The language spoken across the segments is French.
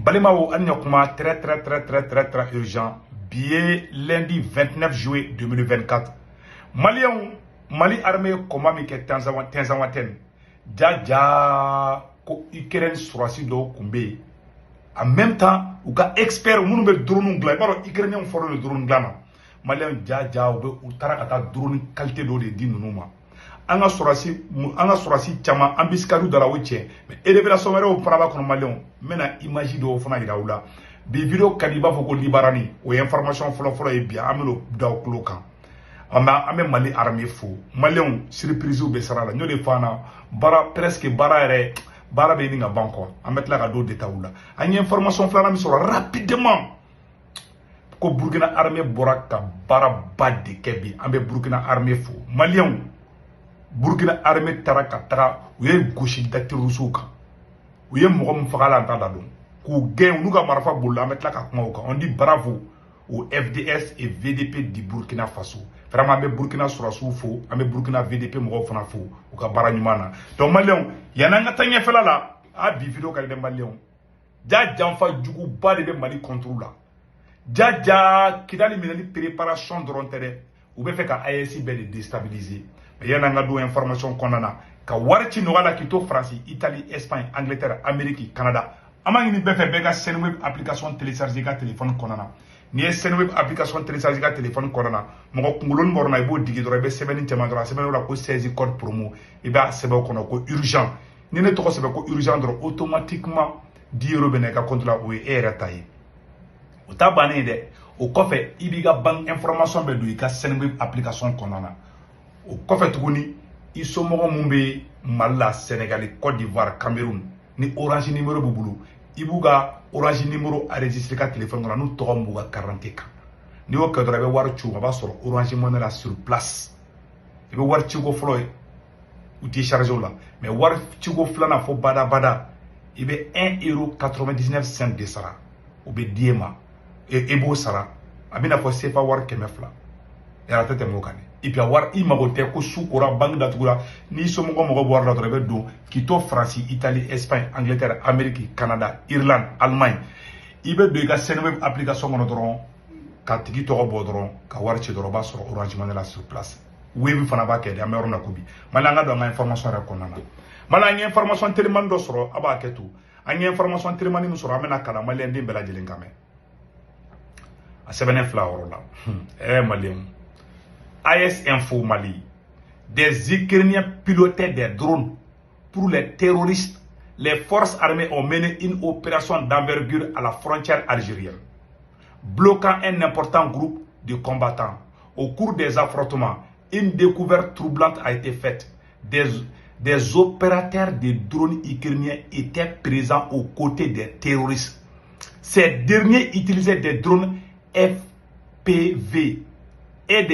Balimao Anyokuma, très urgent. Billet lundi 29 juillet 2024. Mali armée comment mi ke Tanzanwaten. Jaja ko Ikeren surasi do kumbe. En même temps, ou ka expert munu be drone ngla. Baro Ikeren yon foro le drone ngla. Malien jaja ou be utarakata drone qualité do de dinunuma. Anga surasi chama ambiskaru dala weche. Mais révélation wéré au paraba kono malien. Mena image do fona iraoula. Bi video kadiba foko libarani o information folo e bien amelo daw klokan. Ame Mali armée fou. Malien surprise be sarala. Nyo de fana presque bara be ninga banko. Amet la do detaoula. Anye information flana mi sora rapidement. Ko Burkina armée boraka bara bad kebi. Ambe Burkina armée fou. Malien Burkina armée taraka uye goshi dati rusuka. Uye mugom fagala anta dadon. Ku gen nous ga marfa boula mettre la kakmauka. On dit bravo au FDS et VDP du Burkina Faso. Vraiment me Burkina Sourasou fou, ame Burkina VDP mo fana fou ou ka baranyumana. Donc Malion, yananga tanya fela la a bi video ka de Malion. Ja jamfa jugu ba de Mali contrôle la. Ja kidali minali préparation de rentrée ou be fait ka ASI be déstabiliser. Mais yananga do information konana ka warti no gala kito France, Italie, Espagne, Angleterre, Amérique, Canada. Amang ni be fait be ka Senweb application télécharger ka téléphone konana. Ni ye Senweb application télécharger ka téléphone korana mo ngulon morna ibo digi doro be sebeni tema doro sebeni la ko 16 code promo e ba sebe kono ko urgent ni ne to ko sebe ko urgent doro automatiquement diero bene ka contre la o era tayi o tabane de o kofe ibiga bank information be do ka Senweb application konana o kofe tuguni isomo mumbe malla Sénégal, Côte d'Ivoire, Cameroun ni Orange numéro bubulu ibuga Orange numéro enregistré ka téléphone ngana nous tombuga 40 ka ni o ka drabe war chu ba soro Orange money la sur place e be war chu go floy ou télécharger là mais war chu go flana fo bada e be 1,99 € de sara ou be diema e bo sara abina fo sefa war kemefla e la tete mo kane et puis war imagote ko sukura bang datugura ni somo mo war la drabe do kito France, Italie, Espagne, Angleterre, Amérique, Canada, Irlande, Allemagne. Ibe de ga Senweb application ngono doron ka tigi to bo doron ka warchi doron ba sur Orange Money la sur place. Webi fana ba ke de amer na kubi. Malanga do nga information ra konana. Malanga information tellement do soro aba ketu. Anya information tellement ni soro amena kala malende bela jelen kame. A sebenen flower la. Malien. AS Info Mali. Des Ukrainiens pilotaient des drones pour les terroristes. Les forces armées ont mené une opération d'envergure à la frontière algérienne, bloquant un important groupe de combattants. Au cours des affrontements, une découverte troublante a été faite. Des opérateurs de drones ukrainiens étaient présents aux côtés des terroristes. Ces derniers utilisaient des drones FPV et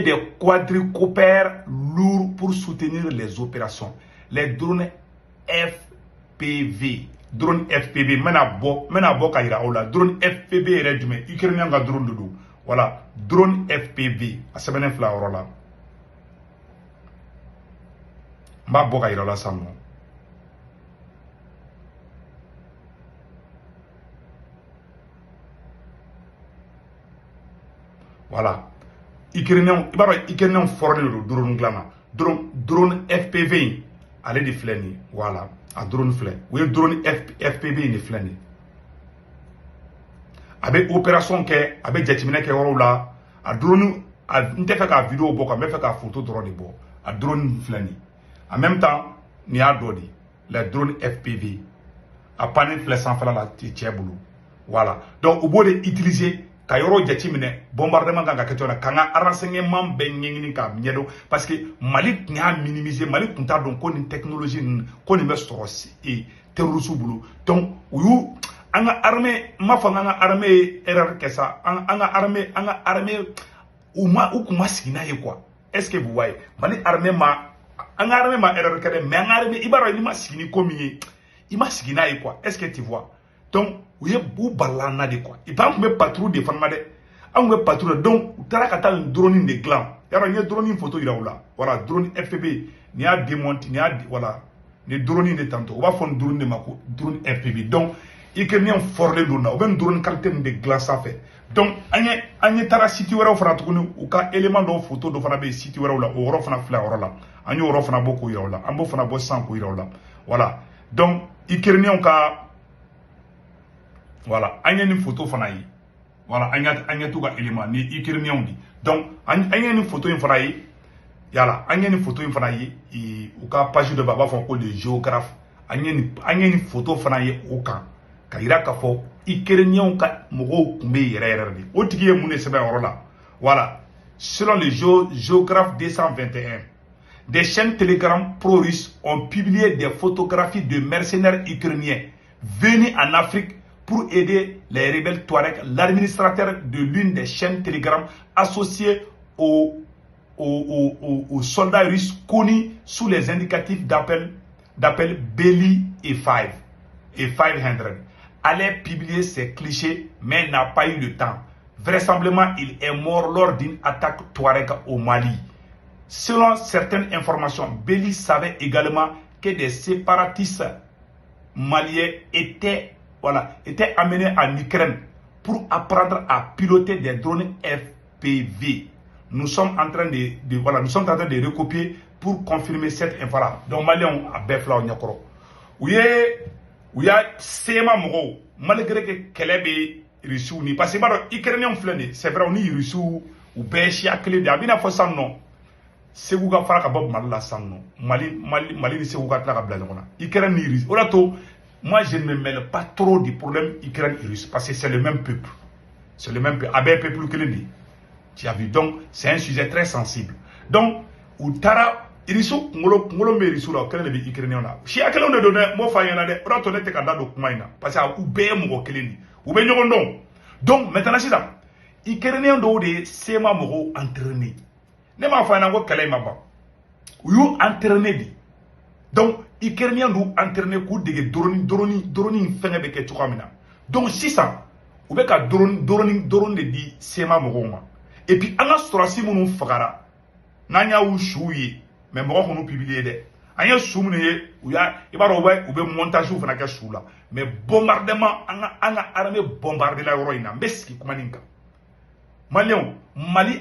des quadricoptères lourds pour soutenir les opérations. Les drones FPV. Drone FPV. Mena bo kaira ola. Drone FPV rejume. Ukrainien ga drone dodo. Voilà. Drone FPV. Asebenen fla orola. Ma bo kaira ola samno. Voilà. Ukrainien forné le drone glana. Drone FPV. Allez de flani. Voilà. A drone flani. Oui, drone FPV ni flani. Avec opération ke, avec jetimine ke wala. A drone, n'te fait qu'à vidéo boka, mais fait qu'à photo drone bo. A drone flani. En même temps, ni a dodi. Les drones FPV. A panel flèche sans faire la tchèboulou. Voilà. Donc, au bout d'utiliser Kayoro jetimine bombardement ganga ketona kanga renseignement ben ngini ka miedo parce que Mali nya minimiser Mali kunta don ko ni technologie ko ni mestros et terrorisme bulu donc uyu anga armée ma fa anga armée erreur kessa anga armée uma ukuma sigina ye quoi est-ce que vous voyez Mali armée ma erreur kede mais anga armée ibaro ni ma sigini komi ima sigina ye quoi est-ce que tu vois donc vous avez beau balana de quoi. Et pas me patrouille de femme de. On me patrouille donc tarakata un drone de gland. Il y a un drone photo il là. Voilà drone FPV. Ni a démonté ni a voilà. Les drones de tantôt. On va faire un drone de mako drone FPV. Donc Ukrainien forlé d'ona ou ben drone qualité de glace à fait. Donc anye tara site wera fana tukunu u ka élément do photo do fana be site wera la o ro fana fla ro la anye ro fana boko iro la ambo fana bo san ko iro la voilà. Donc Ukrainien ka voilà anye ni photo fana yi voilà anye tout ka élément ni Ukrainien di. Donc anye ni photo in fana yi yala anye ni photo in fana yi u ka page de baba fon ko le géographe anye ni photo fana yi o kan ka ira ka fo Ukrainien ka mogo kumbe yere di o tigi ye mun sebe oro la voilà selon le géographe 221 des chaînes Telegram pro-russes ont publié des photographies de mercenaires ukrainiens venus en Afrique pour aider les rebelles Touaregs. L'administrateur de l'une des chaînes Telegram associée aux soldats russes connus sous les indicatifs d'appel Belly et 500 allait publier ces clichés, mais n'a pas eu le temps. Vraisemblablement, il est mort lors d'une attaque Touareg au Mali. Selon certaines informations, Belly savait également que des séparatistes maliens étaient amenés en Ukraine pour apprendre à piloter des drones FPV. Nous sommes en train de recopier pour confirmer cette information. Donc, Maliens a beffla nyakoro. Où y a Sema Moro, malgré que Kelebe Rissou ni parce que Ukrainien flâné, c'est vrai, on y Rissou ou Béchi à clé d'Abina Fossan non. C'est où qu'a fait Bob Malala San non. Mali, c'est où qu'a fait la blague. Ukraine ni Rissou. Moi je ne me mêle pas trop du problème Ukraine et Russe parce que c'est le même peuple. C'est le même peuple. Abé peuple que le dit. Tu as vu, donc c'est un sujet très sensible. Donc, Outara. Irisu ngolo me irisu la kelen de Ukrainien na si akelo de donner mo fa yana de ora to ne te kada do kuma ina parce que ube mo kelen ni ube nyogo non donc maintenant c'est ça Ukrainien do de sema mo entraîner ne ma fa na go kele ma ba you entraîner di donc Ukrainien do entraîner ku de droni fenge be ke tukamina donc si ça ube ka drone de di sema mo ma et puis anga strasi munu fagara nanya wu shuyi mais moi on publié des anya soumne ou ya ibaro ou be montage ou fana sous là mais bombardement anga armée bombarder la roina meski kumaninka Mali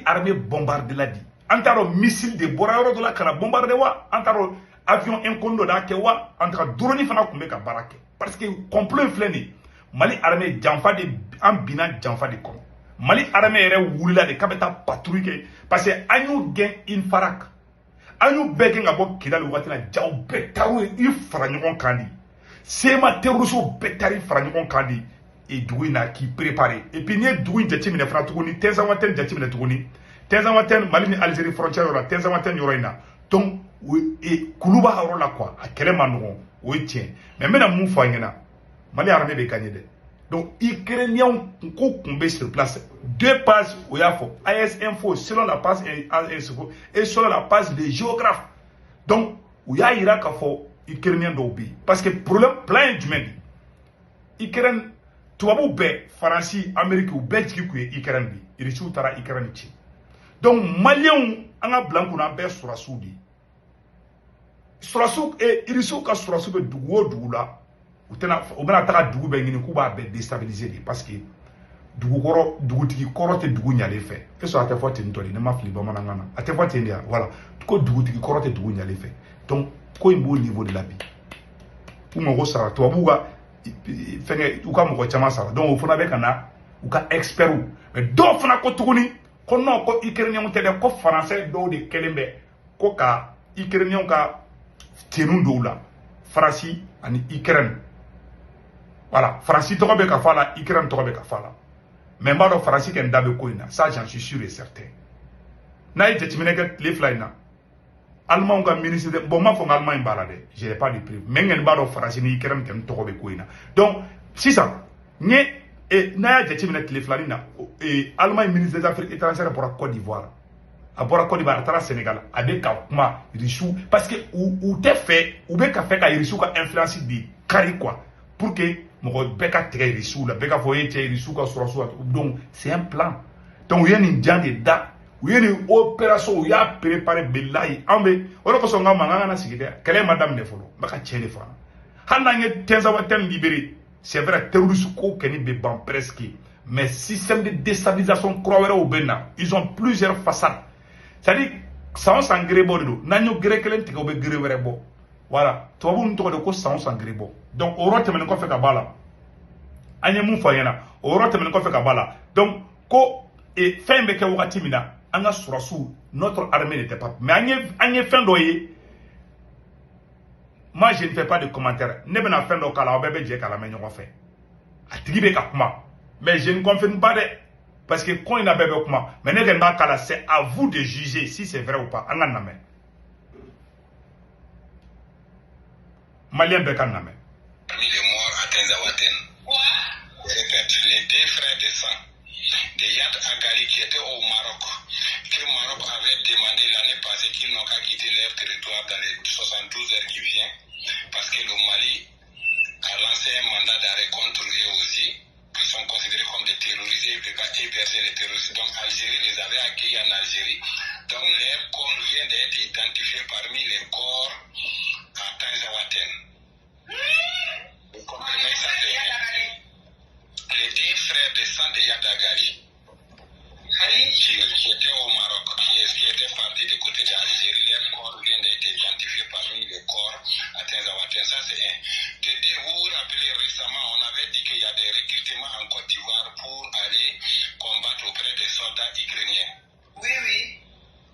armée bombarder la di antaro missile de boraro de la kana bombarder wa antaro avion incondo da ke wa antara drone fana kumbe ka barake parce que complot fléni Mali armée janfa de ambina janfa de kon Mali armée re wulila de kabeta patrouille parce que anyu gain in farak Anou begging about Kidal Watina Jow Betaru if Franyon Kandi. Sema Teruso Betari Franyon Kandi et Douina qui préparait. Et puis n'y a Douin Jatim de Fratouni, Tenzawaten Jatim de Touni, Tenzawaten Malini Algérie frontière, Tenzawaten Yorena. Donc, et Kuluba Harola quoi, à Kelemano, oui tiens. Mais maintenant, Moufangena, Mali armée de Canada. Donc, Ukrainien combat sur place. 2 pages où il y a AS Info selon la page et selon la page des géographes. Donc, où il y a Irak à faux, Ukrainien d'Obi. Parce que problème plein du monde. Ukraine, tu vas vous France, Amérique ou Belgique ou Ukraine. Il est tout à Ukraine. Donc, Maliens, on a blanc ou on a bête sur la soudi. Sur la souk et il est sur la souk de Dougoula. Ou bien attaquer Dougou Bengini Kuba déstabiliser parce que Dougou tiki korote Dougou nyale fait. Et ça a été fait une ne m'a fli bamanangana. A été fait une voilà. Ko Dougou tiki korote Dougou nyale fait. Donc ko imbo niveau de la vie. Ou mon gros sara toi bouga fait ou ka mo ko chama sara. Donc au fond avec ana ou ka expert ou mais do fona ko tuguni ko non ko Ukrainien tede ko français do de kelembe ko ka Ukrainien ka tenu do la. Farasi ani Ukraine. Voilà, Francis Togobe Kafala, Ukraine Togobe Kafala. Mais Maro Francis qui est d'abe koina, ça j'en suis sûr et certain. Naïe Tetimeneget les flyna. Allemand ga ministre de bon ma font Allemagne balade, je n'ai pas de prix. Mais ngel Maro Francis ni Ukraine qui est Togobe koina. Donc, si ça, nye et naïe Tetimenet les flyna et Allemagne ministre des Affaires étrangères pour la Côte d'Ivoire. À Côte d'Ivoire, à Sénégal, à des Kaouma, Rissou, parce que ou t'es fait, ou bien qu'a fait qu'à Rissou qu'a influencé des carrés quoi, pour que mon Beka tire Rissou, la Beka voyait Rissou qu'a sur donc c'est un plan. Donc il y a une diane de da, il y a une opération, il y a préparé Belaï, Ambe, on a besoin d'un mangana sigide, quelle est madame Nefolo, Baka Tchénéfa. Hanang Tenzawaten libéré, c'est vrai, terroristes qui sont presque. Mais système de déstabilisation, ils ont plusieurs façades. C'est-à-dire, ça on s'engrais bon, nanyo gré kelen tika obe gré wéré bon. Voilà, tu vas vous nous dire que ça on s'engrais bon. Donc, au rote men ko fait kabala. Anya mun fayena, au rote men ko fait kabala. Donc, ko et fin beke wakati mina, anga surasu, notre armée n'était pas. Mais anya fin doye. Moi, je ne fais pas de commentaires. Ne ben fin do kala obebe je kala men yon fait. Atigi be kakuma. Mais je ne confirme pas de. Parce que quand il a bébé comment, mais c'est à vous de juger si c'est vrai ou pas. Malien Bekaname. Parmi les morts à Tenzawaten, je répète, les deux frères de sang de Yad Agali qui étaient au Maroc, que le Maroc avait demandé l'année passée qu'ils n'ont qu'à quitter leur territoire dans les 72 heures qui viennent, parce que le Mali a lancé un mandat d'arrêt contre eux aussi. Ils sont considérés comme des terroristes et ils ne peuvent pas héberger les terroristes. Donc Algérie les avait accueillis en Algérie. Donc leur corps vient d'être identifié parmi les corps à Tanzawaten. Vous comprenez ça? Les deux frères de sang de Yadagali qui étaient au Maroc, qui étaient partis du côté d'Algérie, leur corps vient d'être identifié parmi les corps à Tanzawaten. Ça c'est un. Vous vous rappelez récemment, on avait dit qu'il y a des recrutements en Côte d'Ivoire pour aller combattre auprès des soldats ukrainiens. Oui, oui.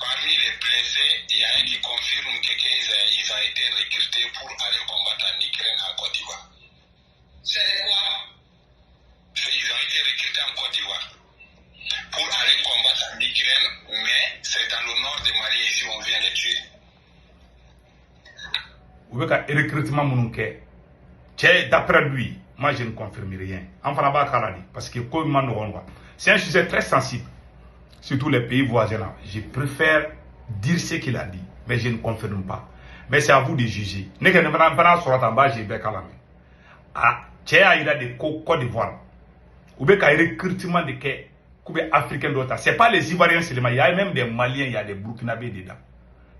Parmi les blessés, il y a un qui confirme qu'ils ont été recrutés pour aller combattre en Ukraine en Côte d'Ivoire. C'est quoi? Ils ont été recrutés en Côte d'Ivoire pour aller combattre en Ukraine, mais c'est dans le nord de Mali, ici, on vient les tuer. Vous voyez qu'un recrutement mounouké. D'après lui, moi je ne confirme rien. Enfin, parce que c'est un sujet très sensible, surtout les pays voisins. Je préfère dire ce qu'il a dit, mais je ne confirme pas. Mais c'est à vous de juger. Il y a des Côte d'Ivoire. Ou bien un recrutement de africains d'autres. Ce n'est pas les Ivoiriens seulement, il y a même des Maliens, il y a des Burkinabés dedans.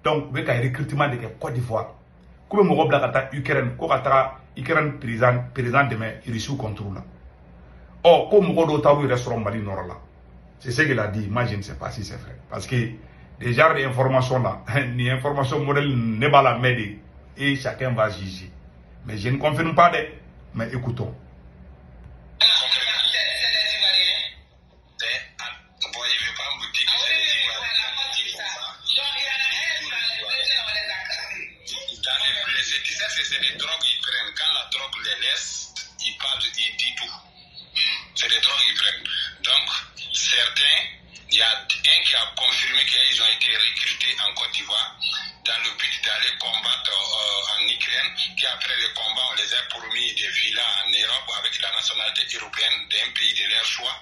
Donc, vous avez un recrutement de Côte d'Ivoire. Comme mon gars Ukraine, Ukraine président demain, il est sous contrôle. Oh, comme mon gars il restera Mali Nord là. C'est ce qu'il a dit. Moi, je ne sais pas si c'est vrai. Parce que des genres d'informations là, ni information modèle n'est pas la mêlée. Et chacun va juger. Mais je ne confirme pas de. Mais écoutons. C'est des drogues qu'ils prennent. Quand la drogue les laisse, ils parlent, ils disent tout. C'est des drogues qu'ils prennent. Donc, certains, il y a un qui a confirmé qu'ils ont été recrutés en Côte d'Ivoire dans le but d'aller combattre en Ukraine, qu'après le combat, on les a promis des villas en Europe avec la nationalité européenne d'un pays de leur choix.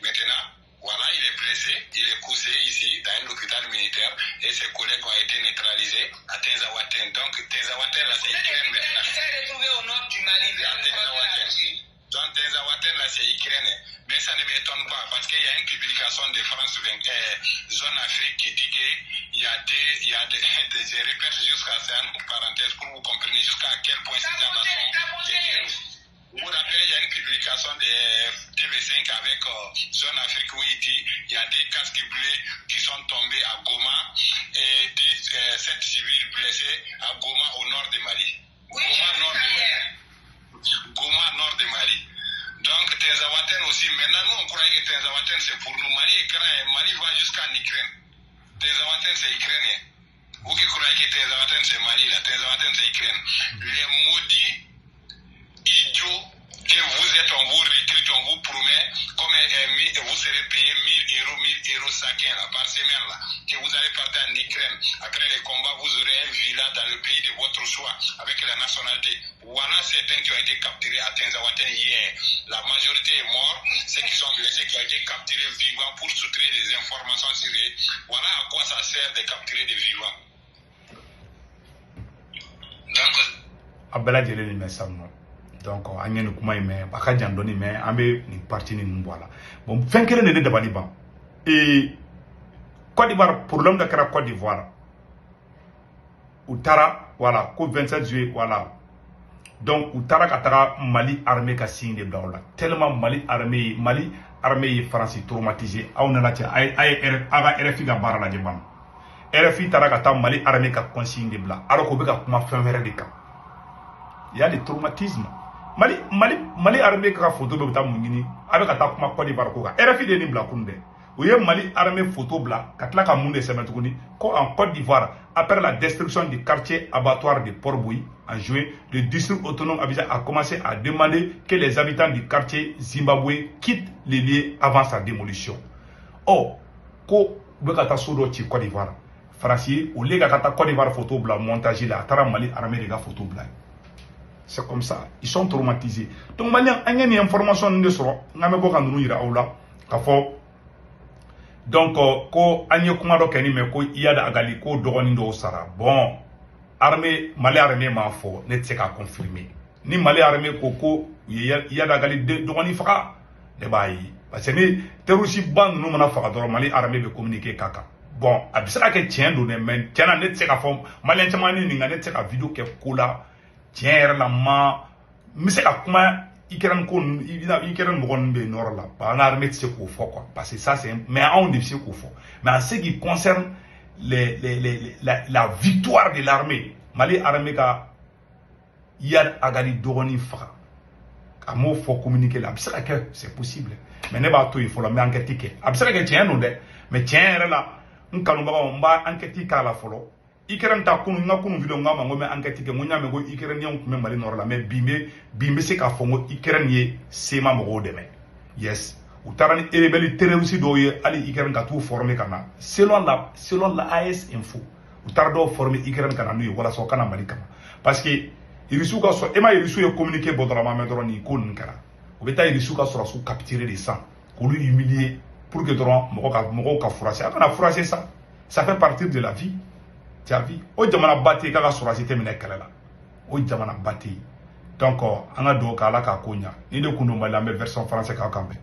Maintenant, voilà, il est blessé, il est couché ici dans un hôpital militaire et ses collègues ont été neutralisés à Tenzawaten. Donc Tenzawaten là c'est Ukraine maintenant. Il s'est retrouvé au nord du Mali vers Tenzawaten. Donc Tenzawaten là c'est Ukraine. Mais ça ne m'étonne pas parce qu'il y a une publication de France Zone Afrique qui dit qu'il y a des, je répète jusqu'à ça, une parenthèse pour vous compreniez jusqu'à quel point ces gens-là sont généreux. Vous vous rappelez, il y a une publication de TV5 avec Zone Afrique où il dit il y a des casques bleus qui sont tombés à Goma et 7 civils blessés à Goma au nord de Mali. Oui, Goma, nord de Mali. Donc Tenzawaten aussi, maintenant nous on croyait que Tenzawaten c'est pour nous. Mali va jusqu'en Ukraine. Tenzawaten c'est ukrainien. Vous qui croyez que Tenzawaten c'est Mali, là, Tenzawaten c'est Ukraine. Les maudits idiots que vous êtes, on vous recrute, on vous promet, comme vous serez payé 1000 euros chacun là, par semaine là, que vous allez partir en Ukraine. Après les combats, vous aurez un villa dans le pays de votre choix avec la nationalité. Voilà certains qui ont été capturés à Tenzawaten hier. La majorité est morte, ceux qui sont blessés qui ont été capturés vivants pour soutenir des informations sur eux. Voilà à quoi ça sert de capturer des vivants. Donc, Abela Djeleli Messamno. Donc, on y a une mais pas Jandoni, mais on est une partie de nous. Voilà. Bon, fin que de Baliban. Et Côte d'Ivoire, pour l'homme de Côte d'Ivoire, ou Tara, voilà, qu'au 27 juillet, voilà. donc u taara ka taga Mali armée ka signe de bila o la tellement Mali armée ye France traumatisé aw nana cɛ a ka RFI ka baara lajɛ ban RFI taara ka taa Mali armée ka consigne de bila alors k'o bɛ ka kuma fɛn wɛrɛ de kan il y a des traumatismes Mali armée ka photo bɛ taa mun ɲini a bɛ ka taa kuma Côte d'Ivoire ko kan RFI de ye nin bila kun dɛ u ye Mali armée photo bila ka tila ka mun de sɛbɛn tuguni ko en Côte d'Ivoire après la destruction du quartier abattoir de Port-Bouilly en juin, le district autonome Abidjan a commencé à demander que les habitants du quartier Zimbabwe quittent les lieux avant sa démolition. Oh, ko beka sodo ci Côte d'Ivoire. France au lieu ka Côte d'Ivoire photo bla montage là, tara Mali armée les gars photo bla. C'est comme ça, ils sont traumatisés. Donc malien anya ni information de soro, ngame bo kan nu yira awla ka fo donc ko anye kuma do keni me ko iyada agali ko dogoni do sara. Bon, Mali armée m'a fo ne tse ka confirmer. Ni Mali armée ko iyada agali dogoni faka ne bayi. Parce que ni terroriste band nu mana faka do Mali armée be communiquer kaka. Bon, abisaka ke tien do ne men tiana ne tse ka fo Mali chamani ni ngane tse ka video ke kola tien la ma mise ka kuma Ikeren Mogon be nord là, par l'armée de quoi parce que ça c'est mais on ne sait quoi. Mais en ce qui concerne la victoire de l'armée, Mali armée ka yad agali dogoni fra. À mot faut communiquer là, c'est possible. Mais ne pas tout il faut la mais enquête que. Absaka que tient nous de, mais tient là, on va enquêter ka la follow. Ikeren ta kunu nga kunu video nga mango me enquête ke munya me go Ikeren nyam kuma Mali nord la mais bimbe se ka fongo Ikeren ye sema mo deme yes utarani rebelle terroriste do ye ali Ikeren ka tout former kana selon la AS info utardo former Ikeren kana nu wala so kana Mali kama parce que irisu ka so ema irisu ye communiquer bodra ma medro ni kon kara o beta irisu ka so su capturer des sangs pour lui humilier pour que dron mo ka froisser akana froisser ça fait partie de la vie. Tu as vu? O jamana bati kaka surasi temine kelela. O jamana bati. Donc, on a do kala ka konya. Ni de kundo malambe version français ka kambe.